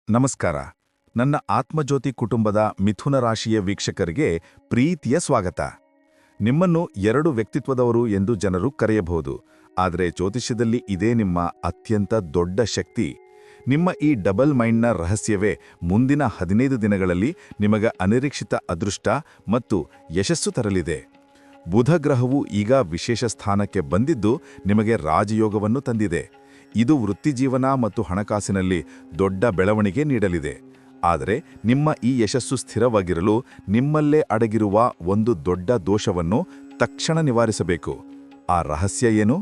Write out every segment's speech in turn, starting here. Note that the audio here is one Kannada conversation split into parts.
ನಮಸ್ಕಾರ. ನನ್ನ ಆತ್ಮಜ್ಯೋತಿ ಕುಟುಂಬದ ಮಿಥುನ ರಾಶಿಯ ವೀಕ್ಷಕರಿಗೆ ಪ್ರೀತಿಯ ಸ್ವಾಗತ. ನಿಮ್ಮನ್ನು ಎರಡು ವ್ಯಕ್ತಿತ್ವದವರು ಎಂದು ಜನರು ಕರೆಯಬಹುದು, ಆದರೆ ಜ್ಯೋತಿಷ್ಯದಲ್ಲಿ ಇದೇ ನಿಮ್ಮ ಅತ್ಯಂತ ದೊಡ್ಡ ಶಕ್ತಿ. ನಿಮ್ಮ ಈ ಡಬಲ್ ಮೈಂಡ್ನ ರಹಸ್ಯವೇ ಮುಂದಿನ 15 ದಿನಗಳಲ್ಲಿ ನಿಮಗೆ ಅನಿರೀಕ್ಷಿತ ಅದೃಷ್ಟ ಮತ್ತು ಯಶಸ್ಸು ತರಲಿದೆ. ಬುಧ ಗ್ರಹವು ಈಗ ವಿಶೇಷ ಸ್ಥಾನಕ್ಕೆ ಬಂದಿದ್ದು ನಿಮಗೆ ರಾಜಯೋಗವನ್ನು ತಂದಿದೆ. ಇದು ವೃತ್ತಿಜೀವನ ಮತ್ತು ಹಣಕಾಸಿನಲ್ಲಿ ದೊಡ್ಡ ಬೆಳವಣಿಗೆ ನೀಡಲಿದೆ. ಆದರೆ ನಿಮ್ಮ ಈ ಯಶಸ್ಸು ಸ್ಥಿರವಾಗಿರಲು ನಿಮ್ಮಲ್ಲೇ ಅಡಗಿರುವ ಒಂದು ದೊಡ್ಡ ದೋಷವನ್ನು ತಕ್ಷಣ ನಿವಾರಿಸಬೇಕು. ಆ ರಹಸ್ಯ ಏನು?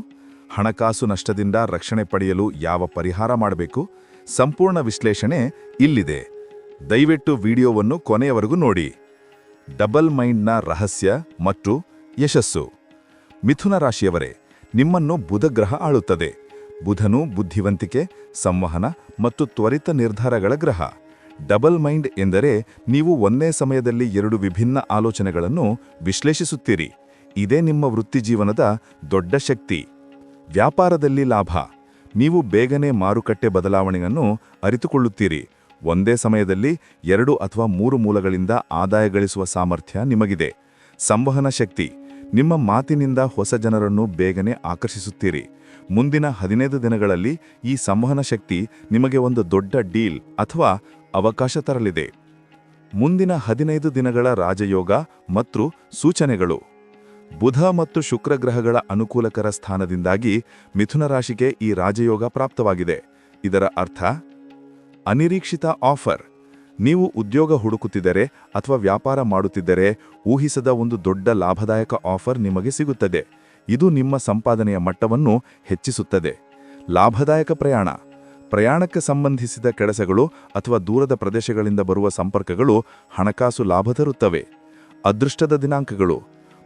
ಹಣಕಾಸು ನಷ್ಟದಿಂದ ರಕ್ಷಣೆ ಪಡೆಯಲು ಯಾವ ಪರಿಹಾರ ಮಾಡಬೇಕು? ಸಂಪೂರ್ಣ ವಿಶ್ಲೇಷಣೆ ಇಲ್ಲಿದೆ. ದಯವಿಟ್ಟು ವಿಡಿಯೋವನ್ನು ಕೊನೆಯವರೆಗೂ ನೋಡಿ. ಡಬಲ್ ಮೈಂಡ್ನ ರಹಸ್ಯ ಮತ್ತು ಯಶಸ್ಸು. ಮಿಥುನ ರಾಶಿಯವರೇ, ನಿಮ್ಮನ್ನು ಬುಧ ಗ್ರಹ ಆಳುತ್ತದೆ. ಬುಧನು ಬುದ್ಧಿವಂತಿಕೆ, ಸಂವಹನ ಮತ್ತು ತ್ವರಿತ ನಿರ್ಧಾರಗಳ ಗ್ರಹ. ಡಬಲ್ ಮೈಂಡ್ ಎಂದರೆ ನೀವು ಒಂದೇ ಸಮಯದಲ್ಲಿ ಎರಡು ವಿಭಿನ್ನ ಆಲೋಚನೆಗಳನ್ನು ವಿಶ್ಲೇಷಿಸುತ್ತೀರಿ. ಇದೇ ನಿಮ್ಮ ವೃತ್ತಿಜೀವನದ ದೊಡ್ಡ ಶಕ್ತಿ. ವ್ಯಾಪಾರದಲ್ಲಿ ಲಾಭ. ನೀವು ಬೇಗನೆ ಮಾರುಕಟ್ಟೆ ಬದಲಾವಣೆಯನ್ನು ಅರಿತುಕೊಳ್ಳುತ್ತೀರಿ. ಒಂದೇ ಸಮಯದಲ್ಲಿ 2 ಅಥವಾ 3 ಮೂಲಗಳಿಂದ ಆದಾಯ ಗಳಿಸುವ ಸಾಮರ್ಥ್ಯ ನಿಮಗಿದೆ. ಸಂವಹನ ಶಕ್ತಿ. ನಿಮ್ಮ ಮಾತಿನಿಂದ ಹೊಸ ಜನರನ್ನು ಬೇಗನೆ ಆಕರ್ಷಿಸುತ್ತೀರಿ. ಮುಂದಿನ 15 ದಿನಗಳಲ್ಲಿ ಈ ಸಂವಹನ ಶಕ್ತಿ ನಿಮಗೆ ಒಂದು ದೊಡ್ಡ ಡೀಲ್ ಅಥವಾ ಅವಕಾಶ ತರಲಿದೆ. ಮುಂದಿನ 15 ದಿನಗಳ ರಾಜಯೋಗ ಮತ್ತು ಸೂಚನೆಗಳು. ಬುಧ ಮತ್ತು ಶುಕ್ರ ಗ್ರಹಗಳ ಅನುಕೂಲಕರ ಸ್ಥಾನದಿಂದಾಗಿ ಮಿಥುನ ರಾಶಿಗೆ ಈ ರಾಜಯೋಗ ಪ್ರಾಪ್ತವಾಗಿದೆ. ಇದರ ಅರ್ಥ ಅನಿರೀಕ್ಷಿತ ಆಫರ್. ನೀವು ಉದ್ಯೋಗ ಹುಡುಕುತ್ತಿದ್ದರೆ ಅಥವಾ ವ್ಯಾಪಾರ ಮಾಡುತ್ತಿದ್ದರೆ ಊಹಿಸದ ಒಂದು ದೊಡ್ಡ ಲಾಭದಾಯಕ ಆಫರ್ ನಿಮಗೆ ಸಿಗುತ್ತದೆ. ಇದು ನಿಮ್ಮ ಸಂಪಾದನೆಯ ಮಟ್ಟವನ್ನು ಹೆಚ್ಚಿಸುತ್ತದೆ. ಲಾಭದಾಯಕ ಪ್ರಯಾಣ. ಪ್ರಯಾಣಕ್ಕೆ ಸಂಬಂಧಿಸಿದ ಕೆಲಸಗಳು ಅಥವಾ ದೂರದ ಪ್ರದೇಶಗಳಿಂದ ಬರುವ ಸಂಪರ್ಕಗಳು ಹಣಕಾಸು ಲಾಭ ತರುತ್ತವೆ. ಅದೃಷ್ಟದ ದಿನಾಂಕಗಳು.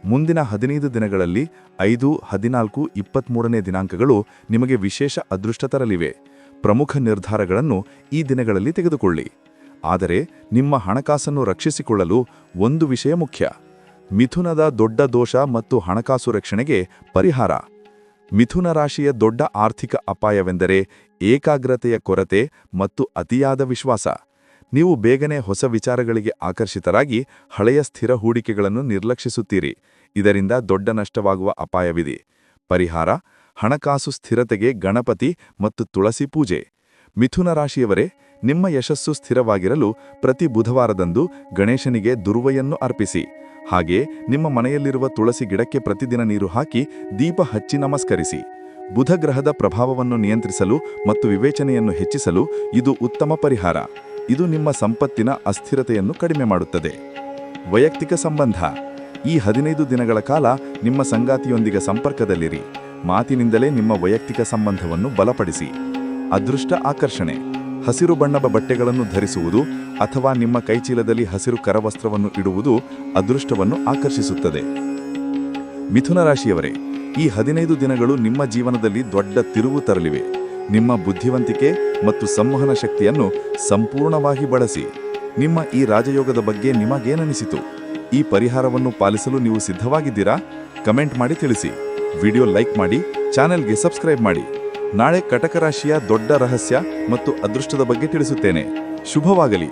ಮುಂದಿನ 15 ದಿನಗಳಲ್ಲಿ 5, 14, 23ನೇ ದಿನಾಂಕಗಳು ನಿಮಗೆ ವಿಶೇಷ ಅದೃಷ್ಟ ತರಲಿವೆ. ಪ್ರಮುಖ ನಿರ್ಧಾರಗಳನ್ನು ಈ ದಿನಗಳಲ್ಲಿ ತೆಗೆದುಕೊಳ್ಳಿ. ಆದರೆ ನಿಮ್ಮ ಹಣಕಾಸನ್ನು ರಕ್ಷಿಸಿಕೊಳ್ಳಲು ಒಂದು ವಿಷಯ ಮುಖ್ಯ. ಮಿಥುನದ ದೊಡ್ಡ ದೋಷ ಮತ್ತು ಹಣಕಾಸು ರಕ್ಷಣೆಗೆ ಪರಿಹಾರ. ಮಿಥುನ ರಾಶಿಯ ದೊಡ್ಡ ಆರ್ಥಿಕ ಅಪಾಯವೆಂದರೆ ಏಕಾಗ್ರತೆಯ ಕೊರತೆ ಮತ್ತು ಅತಿಯಾದ ವಿಶ್ವಾಸ. ನೀವು ಬೇಗನೆ ಹೊಸ ವಿಚಾರಗಳಿಗೆ ಆಕರ್ಷಿತರಾಗಿ ಹಳೆಯ ಸ್ಥಿರ ಹೂಡಿಕೆಗಳನ್ನು ನಿರ್ಲಕ್ಷಿಸುತ್ತೀರಿ. ಇದರಿಂದ ದೊಡ್ಡ ನಷ್ಟವಾಗುವ ಅಪಾಯವಿದೆ. ಪರಿಹಾರ: ಹಣಕಾಸು ಸ್ಥಿರತೆಗೆ ಗಣಪತಿ ಮತ್ತು ತುಳಸಿ ಪೂಜೆ. ಮಿಥುನ ರಾಶಿಯವರೇ, ನಿಮ್ಮ ಯಶಸ್ಸು ಸ್ಥಿರವಾಗಿರಲು ಪ್ರತಿ ಬುಧವಾರದಂದು ಗಣೇಶನಿಗೆ ದುರ್ವೆಯನ್ನು ಅರ್ಪಿಸಿ. ಹಾಗೆ ನಿಮ್ಮ ಮನೆಯಲ್ಲಿರುವ ತುಳಸಿ ಗಿಡಕ್ಕೆ ಪ್ರತಿದಿನ ನೀರು ಹಾಕಿ ದೀಪ ಹಚ್ಚಿ ನಮಸ್ಕರಿಸಿ. ಬುಧ ಗ್ರಹದ ಪ್ರಭಾವವನ್ನು ನಿಯಂತ್ರಿಸಲು ಮತ್ತು ವಿವೇಚನೆಯನ್ನು ಹೆಚ್ಚಿಸಲು ಇದು ಉತ್ತಮ ಪರಿಹಾರ. ಇದು ನಿಮ್ಮ ಸಂಪತ್ತಿನ ಅಸ್ಥಿರತೆಯನ್ನು ಕಡಿಮೆ ಮಾಡುತ್ತದೆ. ವೈಯಕ್ತಿಕ ಸಂಬಂಧ. ಈ 15 ದಿನಗಳ ಕಾಲ ನಿಮ್ಮ ಸಂಗಾತಿಯೊಂದಿಗೆ ಸಂಪರ್ಕದಲ್ಲಿರಿ. ಮಾತಿನಿಂದಲೇ ನಿಮ್ಮ ವೈಯಕ್ತಿಕ ಸಂಬಂಧವನ್ನು ಬಲಪಡಿಸಿ. ಅದೃಷ್ಟ ಆಕರ್ಷಣೆ. ಹಸಿರು ಬಣ್ಣದ ಬಟ್ಟೆಗಳನ್ನು ಧರಿಸುವುದು ಅಥವಾ ನಿಮ್ಮ ಕೈಚೀಲದಲ್ಲಿ ಹಸಿರು ಕರವಸ್ತ್ರವನ್ನು ಇಡುವುದು ಅದೃಷ್ಟವನ್ನು ಆಕರ್ಷಿಸುತ್ತದೆ. ಮಿಥುನ ರಾಶಿಯವರೇ, ಈ 15 ದಿನಗಳು ನಿಮ್ಮ ಜೀವನದಲ್ಲಿ ದೊಡ್ಡ ತಿರುವು ತರಲಿವೆ. ನಿಮ್ಮ ಬುದ್ಧಿವಂತಿಕೆ ಮತ್ತು ಸಂವಹನ ಶಕ್ತಿಯನ್ನು ಸಂಪೂರ್ಣವಾಗಿ ಬಳಸಿ. ನಿಮ್ಮ ಈ ರಾಜಯೋಗದ ಬಗ್ಗೆ ನಿಮಗೇನನಿಸಿತು? ಈ ಪರಿಹಾರವನ್ನು ಪಾಲಿಸಲು ನೀವು ಸಿದ್ಧವಾಗಿದ್ದೀರಾ? ಕಮೆಂಟ್ ಮಾಡಿ ತಿಳಿಸಿ. ವಿಡಿಯೋ ಲೈಕ್ ಮಾಡಿ, ಚಾನೆಲ್ಗೆ ಸಬ್ಸ್ಕ್ರೈಬ್ ಮಾಡಿ. ನಾಳೆ ಕಟಕ ರಾಶಿಯ ದೊಡ್ಡ ರಹಸ್ಯ ಮತ್ತು ಅದೃಷ್ಟದ ಬಗ್ಗೆ ತಿಳಿಸುತ್ತೇನೆ. ಶುಭವಾಗಲಿ.